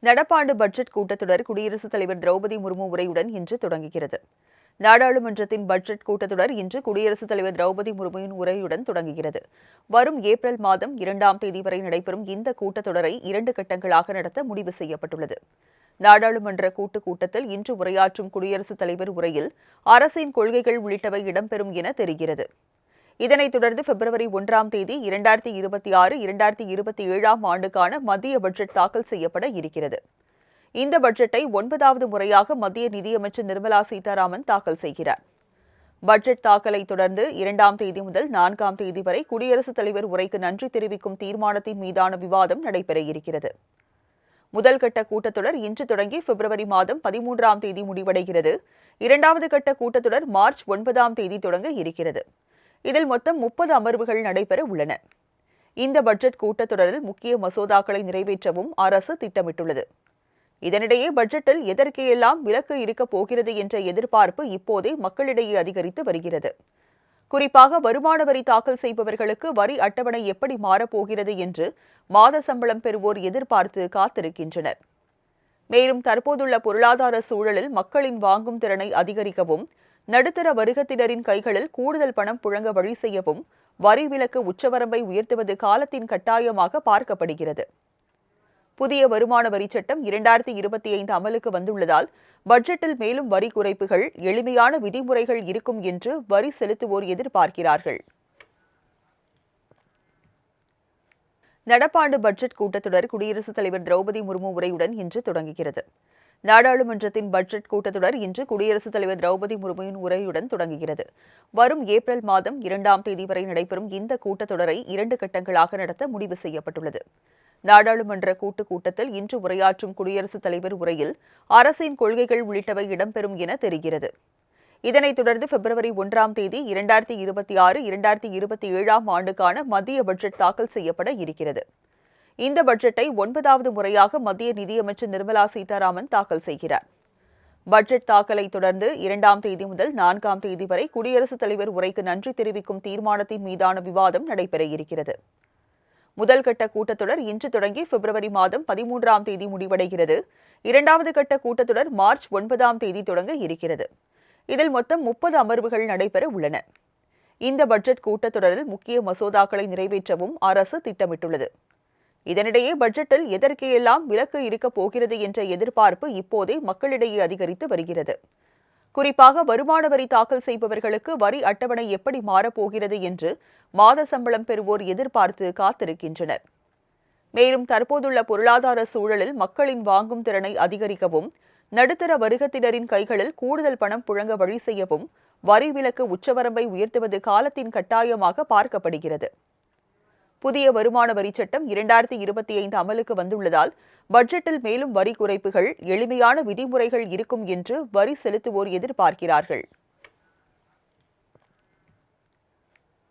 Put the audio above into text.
நடப்பாண்டு பட்ஜெட் கூட்டத்தொடர் குடியரசுத் தலைவர் திரௌபதி முர்மு உரையுடன் இன்று தொடங்குகிறது. நாடாளுமன்றத்தின் பட்ஜெட் கூட்டத்தொடர் இன்று குடியரசுத் தலைவர் திரௌபதி முர்முவின் உரையுடன் தொடங்குகிறது. வரும் ஏப்ரல் மாதம் 2ஆம் தேதி வரை நடைபெறும் இந்த கூட்டத்தொடரை 2 கட்டங்களாக நடத்த முடிவு செய்யப்பட்டுள்ளது. நாடாளுமன்ற கூட்டுக் கூட்டத்தில் இன்று உரையாற்றும் குடியரசுத் தலைவர் உரையில் அரசின் கொள்கைகள் உள்ளிட்டவை இடம்பெறும் என தெரிகிறது. இதனைத் தொடர்ந்து பிப்ரவரி 1ஆம் தேதி 2026-2027 ஆண்டுக்கான மத்திய பட்ஜெட் தாக்கல் செய்யப்பட இருக்கிறது. இந்த பட்ஜெட்டை 9வது முறையாக மத்திய நிதியமைச்சர் நிர்மலா சீதாராமன் தாக்கல் செய்கிறார். பட்ஜெட் தாக்கலை தொடர்ந்து 2ஆம் தேதி முதல் 4ஆம் தேதி வரை குடியரசுத் தலைவர் உரைக்கு நன்றி தெரிவிக்கும் தீர்மானத்தின் மீதான விவாதம் நடைபெற இருக்கிறது. முதல் கட்ட கூட்டத்தொடர் இன்று தொடங்கி பிப்ரவரி மாதம் 13ஆம் தேதி முடிவடைகிறது. 2வது கட்ட கூட்டத்தொடர் மார்ச் 9ஆம் தேதி தொடங்க இருக்கிறது. இதில் மொத்தம் 30 அமர்வுகள் நடைபெற உள்ளன. இந்த பட்ஜெட் கூட்டத்தொடரில் முக்கிய மசோதாக்களை நிறைவேற்றவும் அரசு திட்டமிட்டுள்ளது. இதனிடையே பட்ஜெட்டில் எதற்கெல்லாம் விலக்கு இருக்கப் போகிறது என்ற எதிர்பார்ப்பு இப்போதே மக்களிடையே அதிகரித்து வருகிறது. குறிப்பாக வருமான வரி தாக்கல் செய்பவர்களுக்கு வரி அட்டவணை எப்படி மாறப்போகிறது என்று மாத சம்பளம் பெறுவோர் எதிர்பார்த்து காத்திருக்கின்றனர். மேலும் தற்போதுள்ள பொருளாதார சூழலில் மக்களின் வாங்கும் திறனை அதிகரிக்கவும், நடுத்தர வர்க்கத்தினரின் கைகளில் கூடுதல் பணம் புழங்க வழி செய்யவும் வரி விலக்கு உச்சவரம்பை உயர்த்துவது காலத்தின் கட்டாயமாக பார்க்கப்படுகிறது. புதிய வருமான வரிச் சட்டம் 2025 அமலுக்கு வந்துள்ளதால் பட்ஜெட்டில் மேலும் வரி குறைப்புகள், எளிமையான விதிமுறைகள் இருக்கும் என்று வரி செலுத்துவோர் எதிர்பார்க்கிறார்கள். நடப்பாண்டு பட்ஜெட் கூட்டத்தொடர் குடியரசுத் தலைவர் திரௌபதி முர்மு உரையுடன் இன்று தொடங்குகிறது. நாடாளுமன்றத்தின் பட்ஜெட் கூட்டத்தொடர் இன்று குடியரசுத் தலைவர் திரௌபதி முர்முவின் உரையுடன் தொடங்குகிறது. வரும் ஏப்ரல் மாதம் 2ஆம் தேதி வரை நடைபெறும் இந்த கூட்டத்தொடரை 2 கட்டங்களாக நடத்த முடிவு செய்யப்பட்டுள்ளது. நாடாளுமன்ற கூட்டுக் கூட்டத்தில் இன்று உரையாற்றும் குடியரசுத் தலைவர் உரையில் அரசின் கொள்கைகள் உள்ளிட்டவை இடம்பெறும் என தெரிகிறது. இதனைத் தொடர்ந்து பிப்ரவரி 1ஆம் தேதி 2026-2027 ஆண்டுக்கான மத்திய பட்ஜெட் தாக்கல் செய்யப்பட இருக்கிறது. இந்த பட்ஜெட்டை 9வது முறையாக மத்திய நிதியமைச்சர் நிர்மலா சீதாராமன் தாக்கல் செய்கிறார். பட்ஜெட் தாக்கலை தொடர்ந்து 2ஆம் தேதி முதல் 4ஆம் தேதி வரை குடியரசுத் தலைவர் உரைக்கு நன்றி தெரிவிக்கும் தீர்மானத்தின் மீதான விவாதம் நடைபெற இருக்கிறது. முதல் கட்ட கூட்டத்தொடர் இன்று தொடங்கி பிப்ரவரி மாதம் 13ஆம் தேதி முடிவடைகிறது. 2வது கட்ட கூட்டத்தொடர் மார்ச் 9ஆம் தேதி தொடங்க இருக்கிறது. இதில் மொத்தம் 30 அமர்வுகள் நடைபெற உள்ளன. இந்த பட்ஜெட் கூட்டத்தொடரில் முக்கிய மசோதாக்களை நிறைவேற்றவும் அரசு திட்டமிட்டுள்ளது. இதனிடையே பட்ஜெட்டில் எதற்கெல்லாம் விலக்கு இருக்கப் போகிறது என்ற எதிர்பார்ப்பு இப்போதே மக்களிடையே அதிகரித்து வருகிறது. குறிப்பாக வருமான வரி தாக்கல் செய்பவர்களுக்கு வரி அட்டவணை எப்படி மாறப்போகிறது என்று மாத சம்பளம் பெறுவோர் எதிர்பார்த்து காத்திருக்கின்றனர். மேலும் தற்போதுள்ள பொருளாதார சூழலில் மக்களின் வாங்கும் திறனை அதிகரிக்கவும், நடுத்தர வர்க்கத்தினரின் கைகளில் கூடுதல் பணம் புழங்க வழி செய்யவும் வரி விலக்கு உச்சவரம்பை உயர்த்துவது காலத்தின் கட்டாயமாக பார்க்கப்படுகிறது. புதிய வருமான வரிச் சட்டம் 2025 அமலுக்கு வந்துள்ளதால் பட்ஜெட்டில் மேலும் வரி குறைப்புகள், எளிமையான விதிமுறைகள் இருக்கும் என்று வரி செலுத்துவோர் எதிர்பார்க்கிறார்கள்.